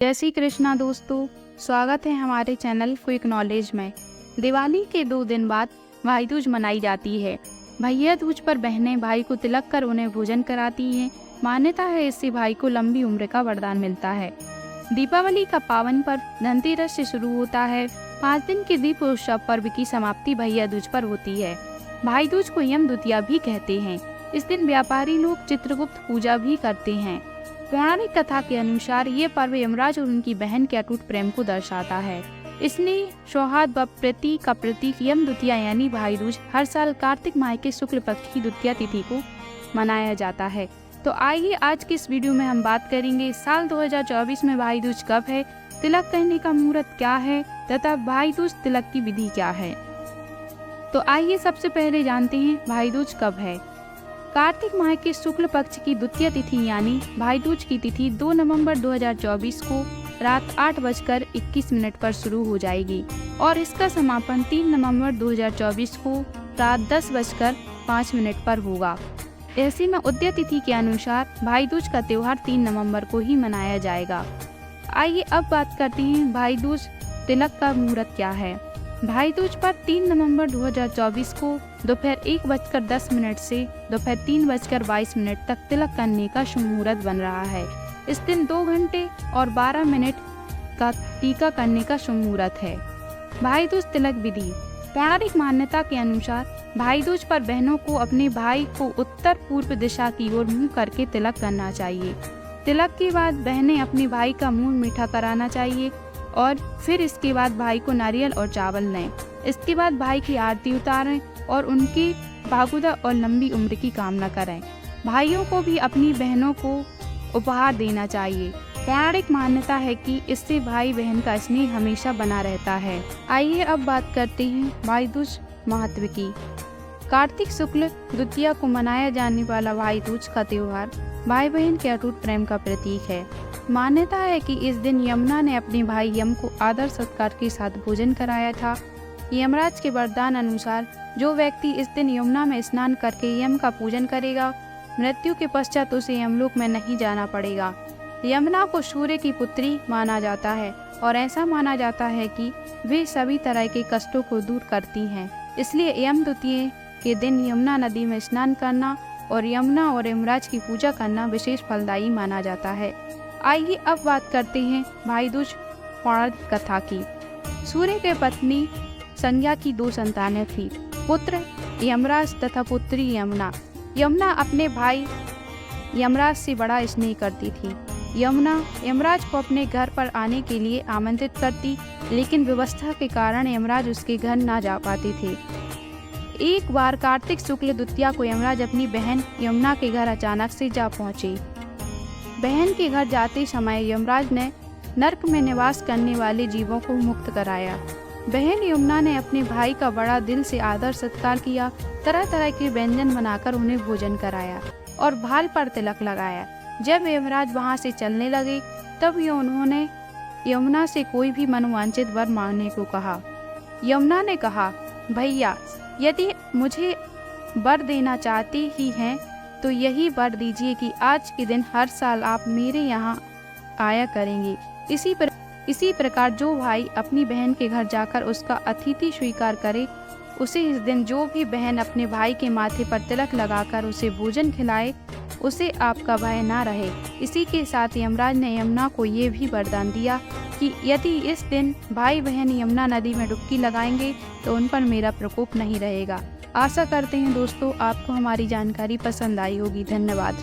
जय श्री कृष्णा दोस्तों, स्वागत है हमारे चैनल क्विक नॉलेज में। दिवाली के 2 दिन बाद भाई दूज मनाई जाती है। भैया दूज पर बहनें भाई को तिलक कर उन्हें भोजन कराती हैं। मान्यता है इससे भाई को लंबी उम्र का वरदान मिलता है। दीपावली का पावन पर्व धनतेरस से शुरू होता है। 5 दिन के दीप उत्सव पर्व की समाप्ति भैया दूज पर होती है। भाई दूज को यम द्वितीया भी कहते हैं। इस दिन व्यापारी लोग चित्रगुप्त पूजा भी करते हैं। पौराणिक कथा के अनुसार ये पर्व यमराज और उनकी बहन के अटूट प्रेम को दर्शाता है। इसलिए सौहार्द व प्रीति का प्रतीक यम द्वितीया यानी भाई दूज हर साल कार्तिक माह के शुक्ल पक्ष की द्वितीया तिथि को मनाया जाता है। तो आइए आज की इस वीडियो में हम बात करेंगे साल 2024 में भाई दूज कब है, तिलक करने का मुहूर्त क्या है तथा भाई दूज तिलक की विधि क्या है। तो आइए सबसे पहले जानते हैं भाई दूज कब है। कार्तिक माह के शुक्ल पक्ष की द्वितीय तिथि यानी भाई दूज की तिथि 2 नवंबर 2024 को रात 8:21 पर शुरू हो जाएगी और इसका समापन 3 नवंबर 2024 को रात 10:05 पर होगा। ऐसे में उदय तिथि के अनुसार भाई दूज का त्योहार 3 नवंबर को ही मनाया जाएगा। आइए अब बात करते हैं भाई दूज तिलक का मुहूर्त क्या है। भाई दूज पर 3 नवंबर 2024 को दोपहर 1:10 से दोपहर 3:22 तक तिलक करने का शुभ मुहूर्त बन रहा है। इस दिन 2 घंटे और 12 मिनट का टीका करने का शुभ मुहूर्त है। भाई दूज तिलक विधि। पौराणिक मान्यता के अनुसार भाई दूज पर बहनों को अपने भाई को उत्तर पूर्व दिशा की ओर मुंह करके तिलक करना चाहिए। तिलक के बाद बहनें अपने भाई का मुंह मीठा कराना चाहिए और फिर इसके बाद भाई को नारियल और चावल लें। इसके बाद भाई की आरती उतारें और उनकी बागुदा और लंबी उम्र की कामना करें। भाइयों को भी अपनी बहनों को उपहार देना चाहिए। पौराणिक मान्यता है कि इससे भाई बहन का स्नेह हमेशा बना रहता है। आइए अब बात करते हैं भाई दूज महत्व की। कार्तिक शुक्ल द्वितीया को मनाया जाने वाला भाई दूज का त्योहार भाई बहन के अटूट प्रेम का प्रतीक है। मान्यता है कि इस दिन यमुना ने अपने भाई यम को आदर सत्कार के साथ भोजन कराया था। यमराज के वरदान अनुसार जो व्यक्ति इस दिन यमुना में स्नान करके यम का पूजन करेगा, मृत्यु के पश्चात उसे यमलोक में नहीं जाना पड़ेगा। यमुना को सूर्य की पुत्री माना जाता है और ऐसा माना जाता है कि वे सभी तरह के कष्टों को दूर करती हैं। इसलिए यम द्वितीया के दिन यमुना नदी में स्नान करना और यमुना और यमराज की पूजा करना विशेष फलदायी माना जाता है। आइए अब बात करते हैं भाई दूज पौराणिक कथा की। सूर्य के पत्नी संज्ञा की 2 संतानें थी, पुत्र यमराज तथा पुत्री यमुना। यमुना अपने भाई यमराज से बड़ा स्नेह करती थी। यमुना यमराज को अपने घर पर आने के लिए आमंत्रित करती, लेकिन व्यवस्था के कारण यमराज उसके घर ना जा पाते थे। एक बार कार्तिक शुक्ल द्वितीया को यमराज अपनी बहन यमुना के घर अचानक से जा पहुंचे। बहन के घर जाते समय यमराज ने नरक में निवास करने वाले जीवों को मुक्त कराया। बहन यमुना ने अपने भाई का बड़ा दिल से आदर सत्कार किया, तरह तरह के व्यंजन बनाकर उन्हें भोजन कराया और भाल पर तिलक लगाया। जब यमराज वहां से चलने लगे तब उन्होंने यमुना से कोई भी मनोवांछित वर मांगने को कहा। यमुना ने कहा, भैया यदि मुझे वर देना चाहते ही हैं तो यही वर दीजिए कि आज के दिन हर साल आप मेरे यहाँ आया करेंगे। इसी प्रकार जो भाई अपनी बहन के घर जाकर उसका अतिथि स्वीकार करे, उसे इस दिन जो भी बहन अपने भाई के माथे पर तिलक लगाकर उसे भोजन खिलाए, उसे आपका भय ना रहे। इसी के साथ यमराज ने यमुना को ये भी वरदान दिया कि यदि इस दिन भाई बहन यमुना नदी में डुबकी लगाएंगे तो उन पर मेरा प्रकोप नहीं रहेगा। आशा करते हैं दोस्तों आपको हमारी जानकारी पसंद आई होगी। धन्यवाद।